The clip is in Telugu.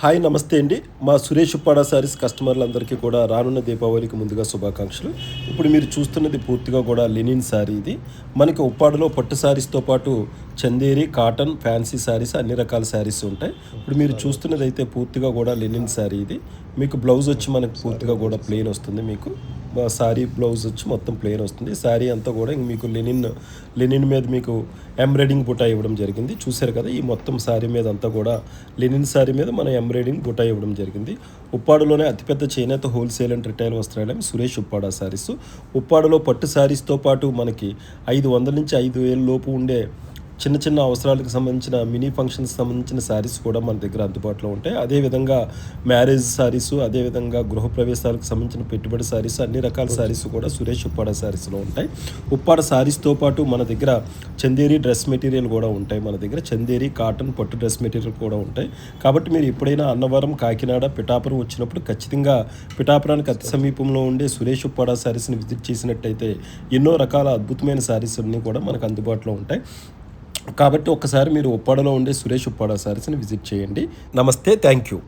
హాయ్ నమస్తే అండి. మా సురేష్ ఉప్పాడ సారీస్ కస్టమర్లందరికీ కూడా రానున్న దీపావళికి ముందుగా శుభాకాంక్షలు. ఇప్పుడు మీరు చూస్తున్నది పూర్తిగా కూడా లెనిన్ శారీ ఇది. మనకి ఉప్పాడలో పట్టు శారీస్‌తో పాటు చందేరి, కాటన్, ఫ్యాన్సీ శారీస్ అన్ని రకాల శారీస్ ఉంటాయి. ఇప్పుడు మీరు చూస్తున్నదైతే పూర్తిగా కూడా లెనిన్ శారీ ఇది. మీకు బ్లౌజ్ వచ్చి మనకు పూర్తిగా కూడా ప్లెయిన్ వస్తుంది మీకు. శారీ బ్లౌజ్ వచ్చి మొత్తం ప్లెయిన్ వస్తుంది. శారీ అంతా కూడా మీకు లెనిన్ మీద మీకు ఎంబ్రాయిడింగ్ బుటా ఇవ్వడం జరిగింది. చూశారు కదా, ఈ మొత్తం శారీ మీద అంతా కూడా లెనిన్ శారీ మీద మన ఎంబ్రాయిడింగ్ బుటా ఇవ్వడం జరిగింది. ఉప్పాడలోనే అతిపెద్ద చేనేత హోల్సేల్ అండ్ రిటైల్ వస్త్రాలయం సురేష్ ఉప్పాడ శారీస్. ఉప్పాడలో పట్టు శారీస్తో పాటు మనకి 500 నుంచి 5,000 లోపు ఉండే చిన్న చిన్న అవసరాలకు సంబంధించిన మినీ ఫంక్షన్స్కి సంబంధించిన శారీస్ కూడా మన దగ్గర అందుబాటులో ఉంటాయి. అదేవిధంగా మ్యారేజ్ శారీసు, అదేవిధంగా గృహప్రవేశాలకు సంబంధించిన పెట్టుబడి శారీస్, అన్ని రకాల శారీస్ కూడా సురేష్ ఉప్పాడ శారీస్లో ఉంటాయి. ఉప్పాడ శారీస్తో పాటు మన దగ్గర చందేరి డ్రెస్ మెటీరియల్ కూడా ఉంటాయి. మన దగ్గర చందేరి, కాటన్, పట్టు డ్రెస్ మెటీరియల్ కూడా ఉంటాయి. కాబట్టి మీరు ఎప్పుడైనా అన్నవరం, కాకినాడ, పిఠాపురం వచ్చినప్పుడు ఖచ్చితంగా పిఠాపురానికి అతి సమీపంలో ఉండే సురేష్ ఉప్పాడ శారీస్ని విజిట్ చేసినట్టయితే ఎన్నో రకాల అద్భుతమైన శారీస్ అన్నీ కూడా మనకు అందుబాటులో ఉంటాయి. కాబట్టి ఒక్కసారి మీరు ఉప్పాడలో ఉండే సురేష్ ఉప్పాడ శారీస్ని విజిట్ చేయండి. నమస్తే, థ్యాంక్ యూ.